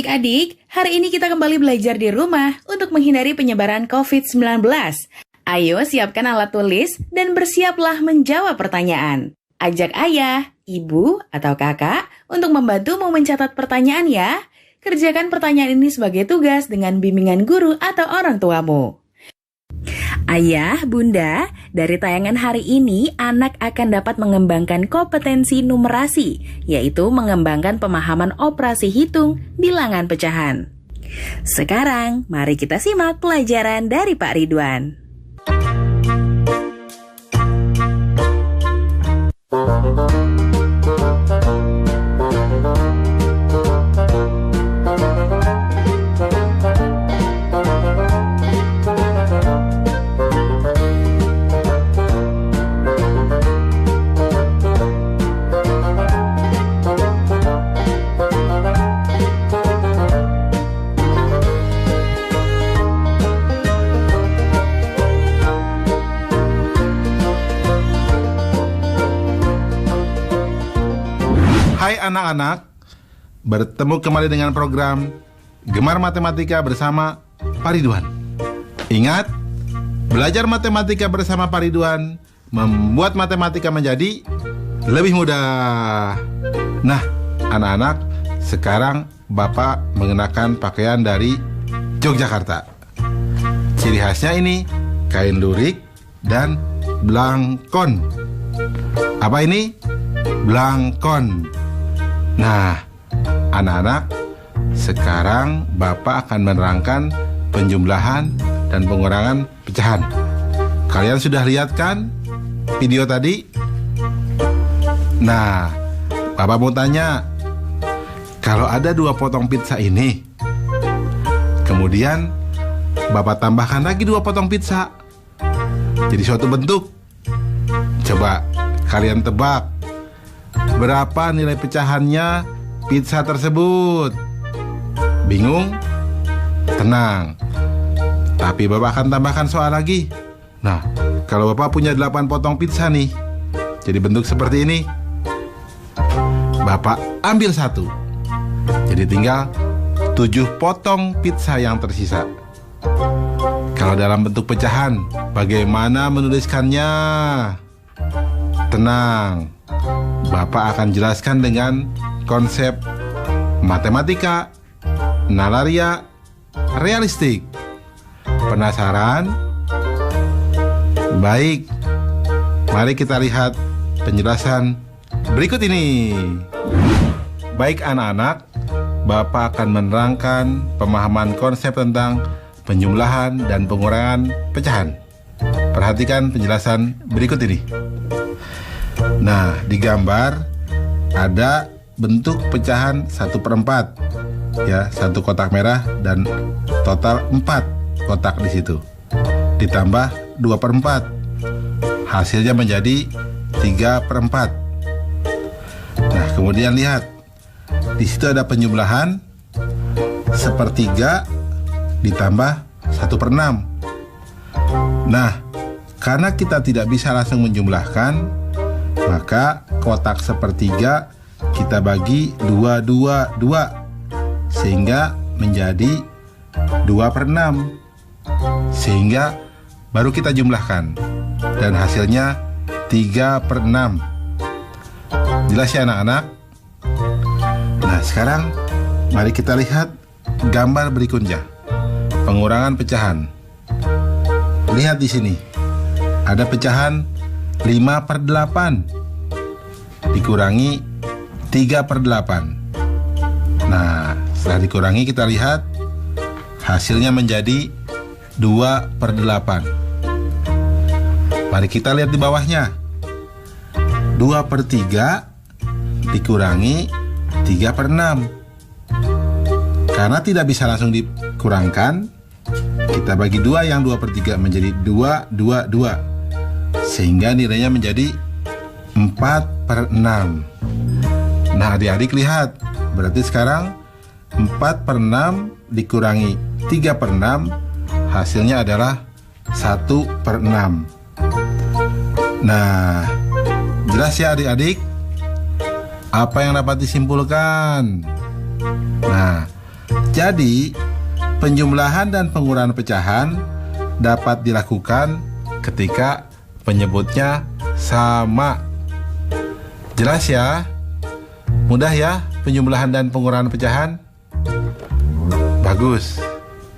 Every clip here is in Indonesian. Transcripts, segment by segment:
adik-adik, hari ini kita kembali belajar di rumah untuk menghindari penyebaran COVID-19. Ayo siapkan alat tulis dan bersiaplah menjawab pertanyaan. Ajak ayah, ibu, atau kakak untuk membantumu mencatat pertanyaan ya. Kerjakan pertanyaan ini sebagai tugas dengan bimbingan guru atau orang tuamu. Ayah, bunda, dari tayangan hari ini anak akan dapat mengembangkan kompetensi numerasi, yaitu mengembangkan pemahaman operasi hitung bilangan pecahan. Sekarang, mari kita simak pelajaran dari Pak Ridwan. Hai anak-anak, bertemu kembali dengan program Gemar Matematika bersama Pak Ridwan. Ingat, belajar matematika bersama Pak Ridwan membuat matematika menjadi lebih mudah. Nah, anak-anak, sekarang Bapak mengenakan pakaian dari Yogyakarta. Ciri khasnya ini kain lurik dan blangkon. Apa ini? Blangkon. Nah, anak-anak, sekarang Bapak akan menerangkan penjumlahan dan pengurangan pecahan. Kalian sudah lihat kan video tadi? Nah, Bapak mau tanya, kalau ada 2 potong pizza ini, kemudian Bapak tambahkan lagi 2 potong pizza, jadi suatu bentuk. Coba kalian tebak, berapa nilai pecahannya pizza tersebut? Bingung? Tenang. Tapi Bapak akan tambahkan soal lagi. Nah, kalau Bapak punya 8 potong pizza nih, jadi bentuk seperti ini, Bapak ambil 1. Jadi tinggal 7 potong pizza yang tersisa. Kalau dalam bentuk pecahan, bagaimana menuliskannya? Tenang. Bapak akan jelaskan dengan konsep matematika, nalaria, realistik. Penasaran? Baik, mari kita lihat penjelasan berikut ini. Baik anak-anak, Bapak akan menerangkan pemahaman konsep tentang penjumlahan dan pengurangan pecahan. Perhatikan penjelasan berikut ini. Nah, di gambar ada bentuk pecahan 1/4, ya, 1 kotak merah dan total 4 kotak di situ. Ditambah 2/4, hasilnya menjadi 3/4. Nah, kemudian lihat, di situ ada penjumlahan 1/3 ditambah 1/6. Nah, karena kita tidak bisa langsung menjumlahkan, maka kotak 1/3 kita bagi 2 sehingga menjadi 2/6, sehingga baru kita jumlahkan dan hasilnya 3/6. Jelas ya anak-anak? Nah, sekarang mari kita lihat gambar berikutnya, pengurangan pecahan. Lihat di sini, ada pecahan 5/8 dikurangi 3/8. Nah, setelah dikurangi kita lihat hasilnya menjadi 2/8. Mari kita lihat di bawahnya. 2/3 dikurangi 3/6. Karena tidak bisa langsung dikurangkan, kita bagi 2 yang 2/3 menjadi 2, sehingga nilainya menjadi 4/6. Nah, adik-adik lihat, berarti sekarang 4/6 dikurangi 3/6, hasilnya adalah 1/6. Nah, jelas ya adik-adik? Apa yang dapat disimpulkan? Nah, Jadi, penjumlahan dan pengurangan pecahan dapat dilakukan ketika penyebutnya sama. Jelas ya? Mudah ya penjumlahan dan pengurangan pecahan? Bagus.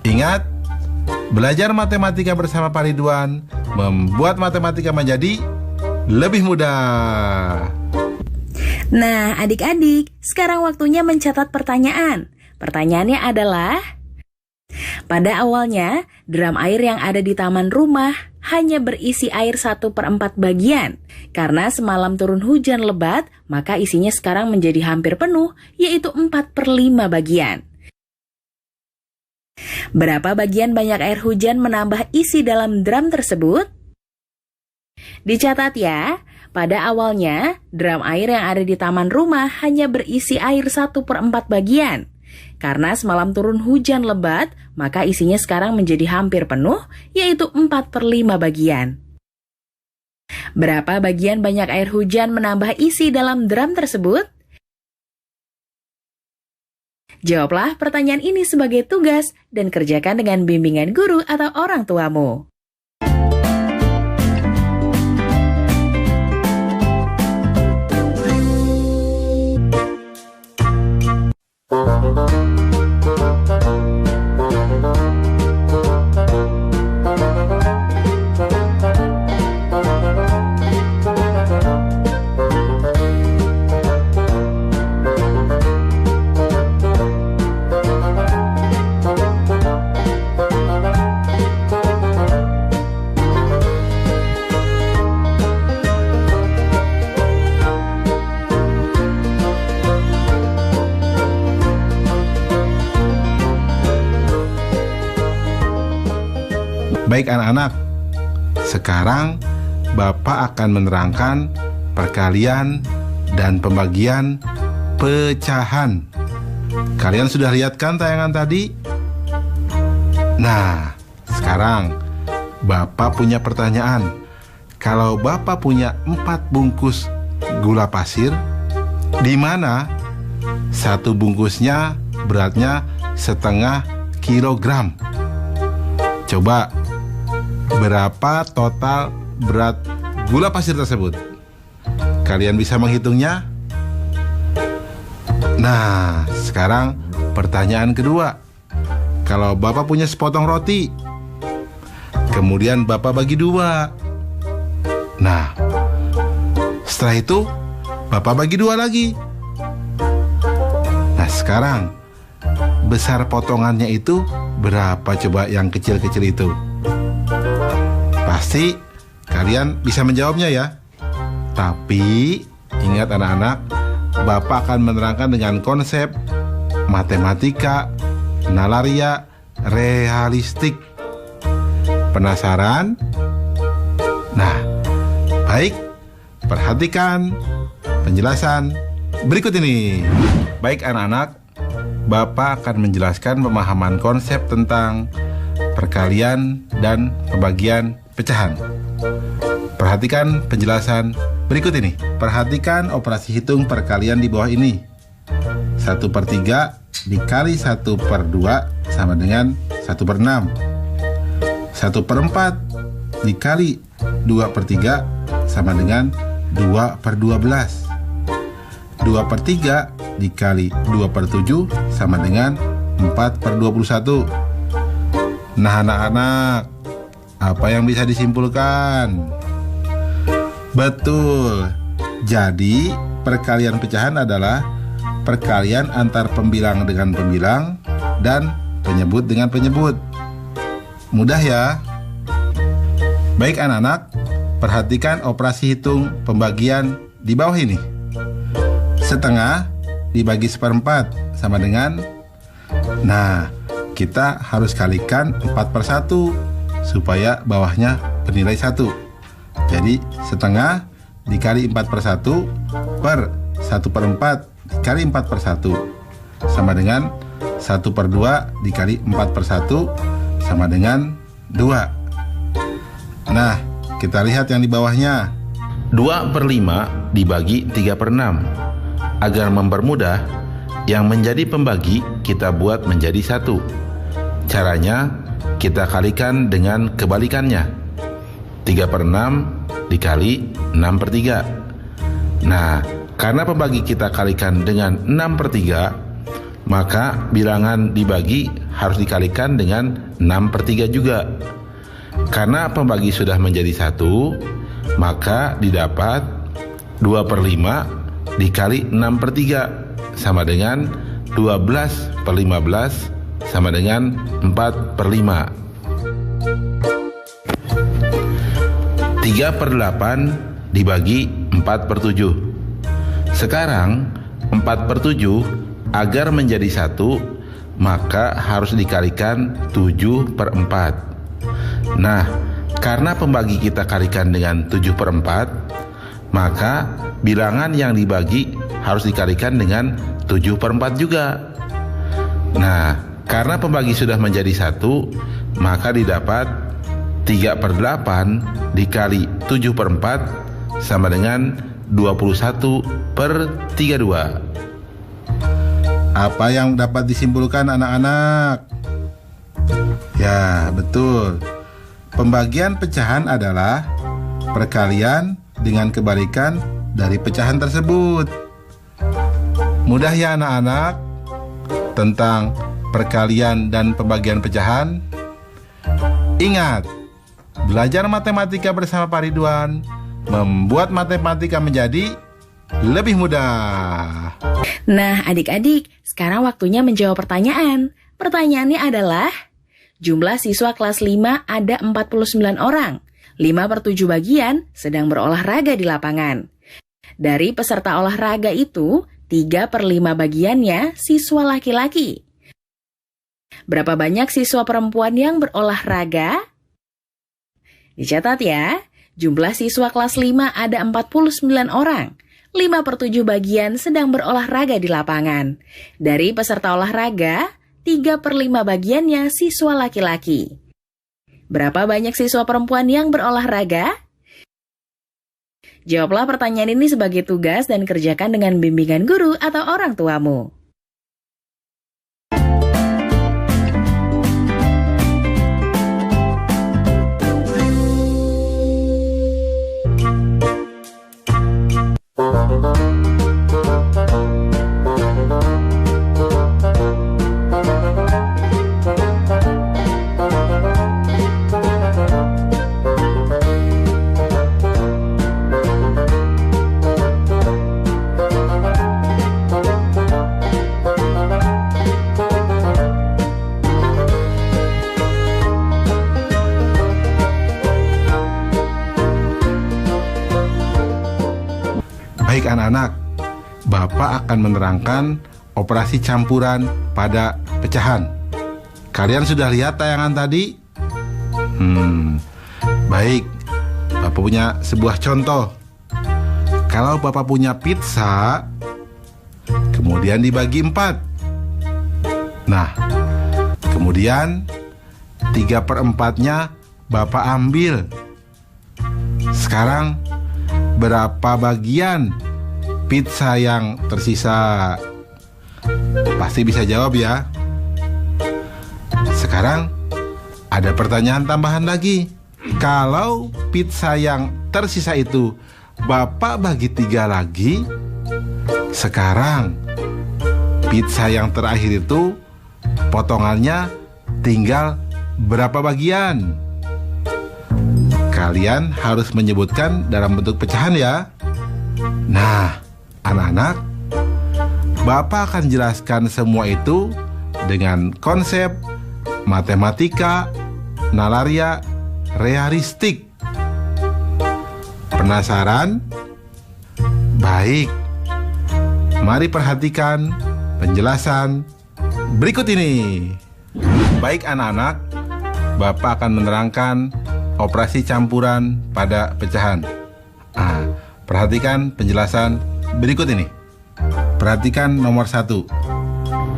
Ingat, belajar matematika bersama Pak Ridwan membuat matematika menjadi lebih mudah. Nah, adik-adik, sekarang waktunya mencatat pertanyaan. Pertanyaannya adalah, pada awalnya, drum air yang ada di taman rumah hanya berisi air 1/4 bagian. Karena semalam turun hujan lebat, maka isinya sekarang menjadi hampir penuh, yaitu 4/5 bagian. Berapa bagian banyak air hujan menambah isi dalam drum tersebut? Dicatat ya, pada awalnya drum air yang ada di taman rumah hanya berisi air 1/4 bagian. Karena semalam turun hujan lebat, maka isinya sekarang menjadi hampir penuh, yaitu 4/5 bagian. Berapa bagian banyak air hujan menambah isi dalam drum tersebut? Jawablah pertanyaan ini sebagai tugas dan kerjakan dengan bimbingan guru atau orang tuamu. Baik anak-anak, sekarang Bapak akan menerangkan perkalian dan pembagian pecahan. Kalian sudah lihat kan tayangan tadi? Nah, sekarang Bapak punya pertanyaan. Kalau Bapak punya 4 bungkus gula pasir, di mana satu bungkusnya beratnya 1/2 kilogram? Coba, berapa total berat gula pasir tersebut? Kalian bisa menghitungnya? Nah, sekarang pertanyaan kedua. Kalau Bapak punya sepotong roti, kemudian Bapak bagi 2. Nah, setelah itu Bapak bagi 2 lagi. Nah, sekarang besar potongannya itu berapa coba yang kecil-kecil itu? Pasti kalian bisa menjawabnya ya. Tapi ingat anak-anak, Bapak akan menerangkan dengan konsep matematika, nalaria, realistik. Penasaran? Nah, baik, perhatikan penjelasan berikut ini. Baik anak-anak, Bapak akan menjelaskan pemahaman konsep tentang perkalian dan pembagian pecahan. Perhatikan penjelasan berikut ini. Perhatikan operasi hitung perkalian di bawah ini. 1/3 dikali 1/2 sama dengan 1/6. 1/4 dikali 2/3 sama dengan 2/12. 2/3 dikali 2/7 sama dengan 4/21. Nah anak-anak, apa yang bisa disimpulkan? Betul. Jadi perkalian pecahan adalah perkalian antar pembilang dengan pembilang dan penyebut dengan penyebut. Mudah ya? Baik anak-anak, perhatikan operasi hitung pembagian di bawah ini. 1/2 dibagi 1/4 sama dengan, nah kita harus kalikan 4/1 supaya bawahnya bernilai 1. Jadi 1/2 dikali 4/1 per 1/4 dikali 4/1 sama dengan 1/2 dikali 4/1 sama dengan 2. Nah, kita lihat yang di bawahnya. 2/5 dibagi 3/6. Agar mempermudah, yang menjadi pembagi kita buat menjadi 1. Caranya kita kalikan dengan kebalikannya. 3/6 dikali 6/3. Nah, karena pembagi kita kalikan dengan 6/3, maka bilangan dibagi harus dikalikan dengan 6/3 juga. Karena pembagi sudah menjadi 1, maka didapat 2/5 dikali 6/3 sama dengan 12/15 sama dengan 4/5. 3/8 dibagi 4/7. Sekarang 4/7 agar menjadi 1, maka harus dikalikan 7/4. Nah, karena pembagi kita kalikan dengan 7/4, maka bilangan yang dibagi harus dikalikan dengan 7/4 juga. Nah, karena pembagi sudah menjadi 1, maka didapat 3/8 dikali 7/4 sama dengan 21/32. Apa yang dapat disimpulkan anak-anak? Ya, betul. Pembagian pecahan adalah perkalian dengan kebalikan dari pecahan tersebut. Mudah ya anak-anak tentang perkalian dan pembagian pecahan? Ingat, belajar matematika bersama Pak Ridwan membuat matematika menjadi lebih mudah. Nah, adik-adik, sekarang waktunya menjawab pertanyaan. Pertanyaannya adalah, jumlah siswa kelas 5 ada 49 orang. 5/7 bagian sedang berolahraga di lapangan. Dari peserta olahraga itu, 3/5 bagiannya siswa laki-laki. Berapa banyak siswa perempuan yang berolahraga? Dicatat ya, jumlah siswa kelas 5 ada 49 orang. 5/7 bagian sedang berolahraga di lapangan. Dari peserta olahraga, 3/5 bagiannya siswa laki-laki. Berapa banyak siswa perempuan yang berolahraga? Jawablah pertanyaan ini sebagai tugas dan kerjakan dengan bimbingan guru atau orang tuamu. Baik anak-anak, Bapak akan menerangkan operasi campuran pada pecahan. Kalian sudah lihat tayangan tadi? Baik, Bapak punya sebuah contoh. Kalau Bapak punya pizza, kemudian dibagi 4. Nah, kemudian 3/4-nya Bapak ambil. Sekarang berapa bagian pizza yang tersisa? Pasti bisa jawab ya. Sekarang ada pertanyaan tambahan lagi. Kalau pizza yang tersisa itu Bapak bagi 3 lagi, sekarang pizza yang terakhir itu potongannya tinggal berapa bagian? Kalian harus menyebutkan dalam bentuk pecahan ya. Nah, anak-anak, Bapak akan jelaskan semua itu dengan konsep matematika nalaria realistik. Penasaran? Baik, mari perhatikan penjelasan berikut ini. Baik anak-anak, Bapak akan menerangkan operasi campuran pada pecahan. Perhatikan penjelasan berikut ini. Perhatikan nomor 1.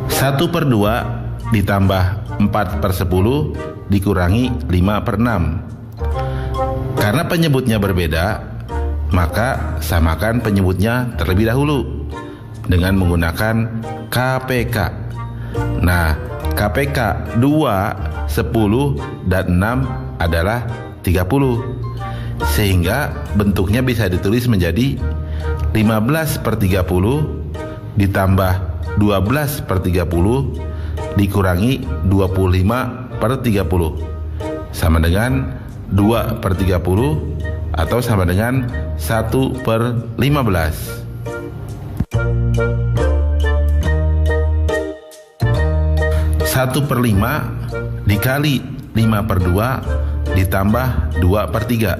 1/2 ditambah 4/10 dikurangi 5/6. Karena penyebutnya berbeda, maka samakan penyebutnya terlebih dahulu dengan menggunakan KPK. Nah, KPK 2, 10, dan 6 adalah 30. Sehingga bentuknya bisa ditulis menjadi 15/30 ditambah 12/30 dikurangi 25/30 sama dengan 2/30 atau sama dengan 1/15. 1/5 dikali 5/2 ditambah 2/3.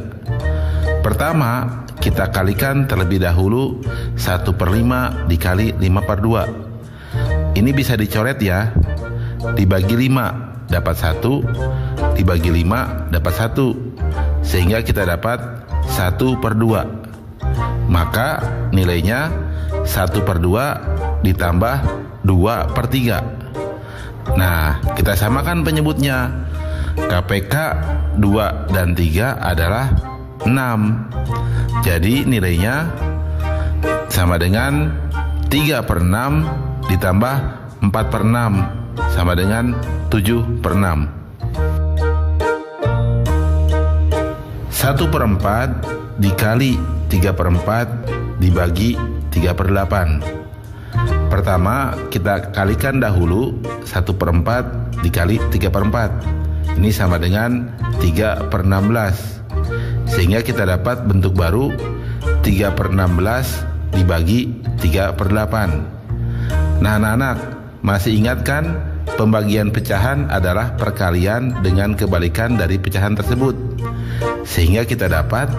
Pertama, kita kalikan terlebih dahulu 1/5 dikali 5/2. Ini bisa dicoret ya. Dibagi 5 dapat 1, dibagi 5 dapat 1. Sehingga kita dapat 1/2. Maka nilainya 1/2 ditambah 2/3. Nah, kita samakan penyebutnya. KPK 2 dan 3 adalah 6. Jadi nilainya sama dengan 3/6 ditambah 4/6 sama dengan 7/6. 1/4 dikali 3/4 dibagi 3/8. Pertama, kita kalikan dahulu 1/4 dikali 3/4. Ini sama dengan 3/16. Sehingga kita dapat bentuk baru 3/16 dibagi 3/8. Nah, anak-anak, masih ingat kan pembagian pecahan adalah perkalian dengan kebalikan dari pecahan tersebut. Sehingga kita dapat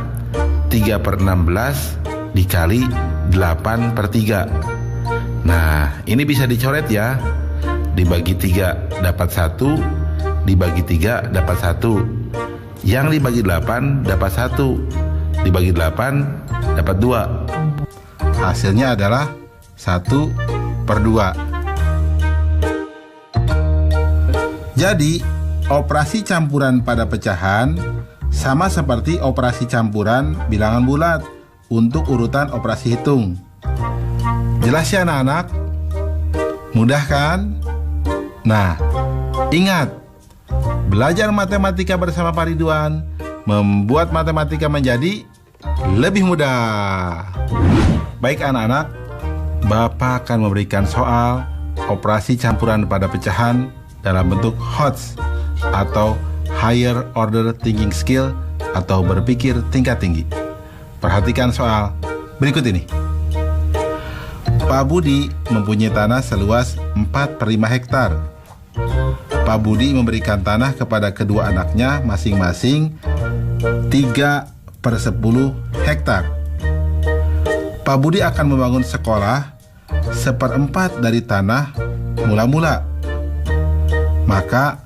3/16 dikali 8/3. Nah, ini bisa dicoret ya. Dibagi 3 dapat 1, dibagi 3 dapat 1. Yang dibagi 8 dapat 1, dibagi 8 dapat 2. Hasilnya adalah 1/2. Jadi, operasi campuran pada pecahan sama seperti operasi campuran bilangan bulat untuk urutan operasi hitung. Jelas ya anak-anak? Mudah kan? Nah, ingat, belajar matematika bersama Pak Ridwan membuat matematika menjadi lebih mudah. Baik anak-anak, Bapak akan memberikan soal operasi campuran pada pecahan dalam bentuk HOTS atau Higher Order Thinking Skill atau berpikir tingkat tinggi. Perhatikan soal berikut ini. Pak Budi mempunyai tanah seluas 4/5 hektar. Pak Budi memberikan tanah kepada kedua anaknya masing-masing 3/10 hektar. Pak Budi akan membangun sekolah 1/4 dari tanah mula-mula. Maka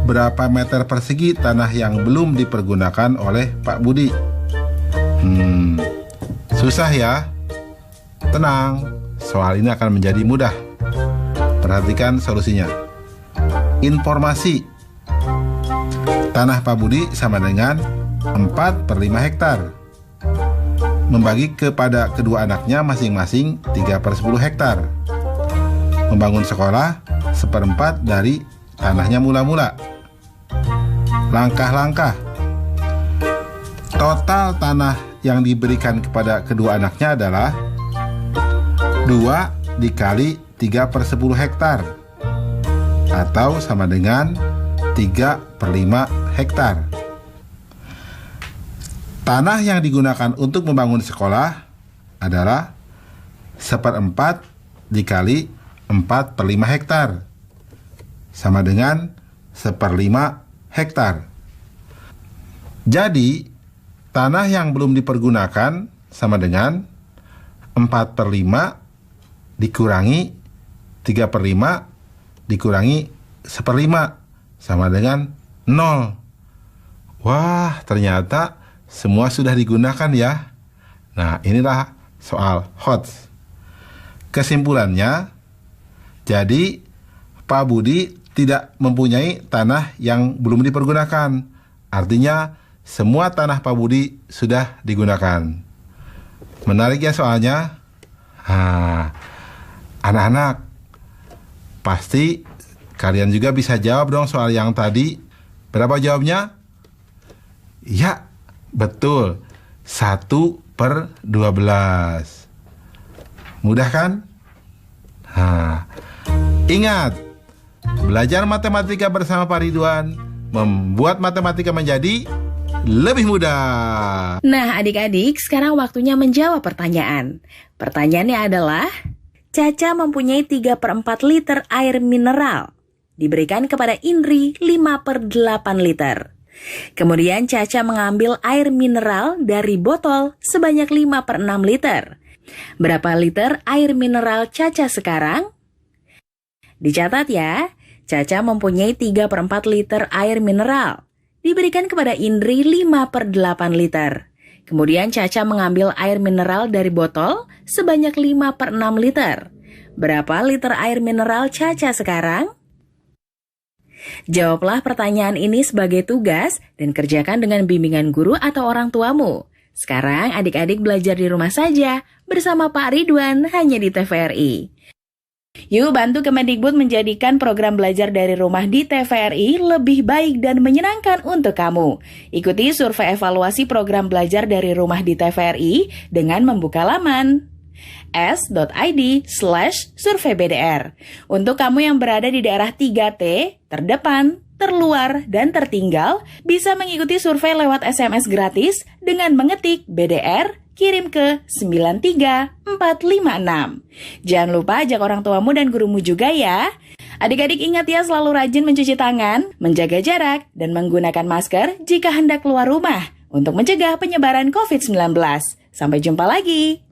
berapa meter persegi tanah yang belum dipergunakan oleh Pak Budi? Susah ya? Tenang, soal ini akan menjadi mudah. Perhatikan solusinya. Informasi. Tanah Pak Budi sama dengan 4/5 hektar. Membagi kepada kedua anaknya masing-masing 3/10 hektar. Membangun sekolah 1/4 dari tanahnya mula-mula. Langkah-langkah. Total tanah yang diberikan kepada kedua anaknya adalah 2 dikali 3/10 hektar atau sama dengan 3/5 hektar. Tanah yang digunakan untuk membangun sekolah adalah 1/4 dikali 4/5 hektar sama dengan 1/5 hektar. Jadi, tanah yang belum dipergunakan sama dengan 4/5 dikurangi 3/5 dikurangi 1/5 sama dengan 0. Wah, ternyata semua sudah digunakan ya. Nah, inilah soal HOTS. Kesimpulannya, jadi Pak Budi tidak mempunyai tanah yang belum dipergunakan. Artinya, semua tanah Pak Budi sudah digunakan. Menarik ya soalnya? Anak-anak, Pasti kalian juga bisa jawab dong soal yang tadi. Berapa jawabnya? Ya, betul. 1/12. Mudah kan? Ingat, belajar matematika bersama Pak Ridwan membuat matematika menjadi lebih mudah. Nah, adik-adik, sekarang waktunya menjawab pertanyaan. Pertanyaannya adalah, Caca mempunyai 3/4 liter air mineral. Diberikan kepada Indri 5/8 liter. Kemudian Caca mengambil air mineral dari botol sebanyak 5/6 liter. Berapa liter air mineral Caca sekarang? Dicatat ya, Caca mempunyai 3/4 liter air mineral. Diberikan kepada Indri 5/8 liter. Kemudian Caca mengambil air mineral dari botol sebanyak 5/6 liter. Berapa liter air mineral Caca sekarang? Jawablah pertanyaan ini sebagai tugas dan kerjakan dengan bimbingan guru atau orang tuamu. Sekarang adik-adik belajar di rumah saja bersama Pak Ridwan hanya di TVRI. Yuk bantu Kemendikbud menjadikan program belajar dari rumah di TVRI lebih baik dan menyenangkan untuk kamu. Ikuti survei evaluasi program belajar dari rumah di TVRI dengan membuka laman s.id/surveybdr. Untuk kamu yang berada di daerah 3T, terdepan, terluar, dan tertinggal, bisa mengikuti survei lewat SMS gratis dengan mengetik BDR, kirim ke 93456. Jangan lupa ajak orang tuamu dan gurumu juga ya. Adik-adik ingat ya, selalu rajin mencuci tangan, menjaga jarak, dan menggunakan masker jika hendak keluar rumah untuk mencegah penyebaran COVID-19. Sampai jumpa lagi.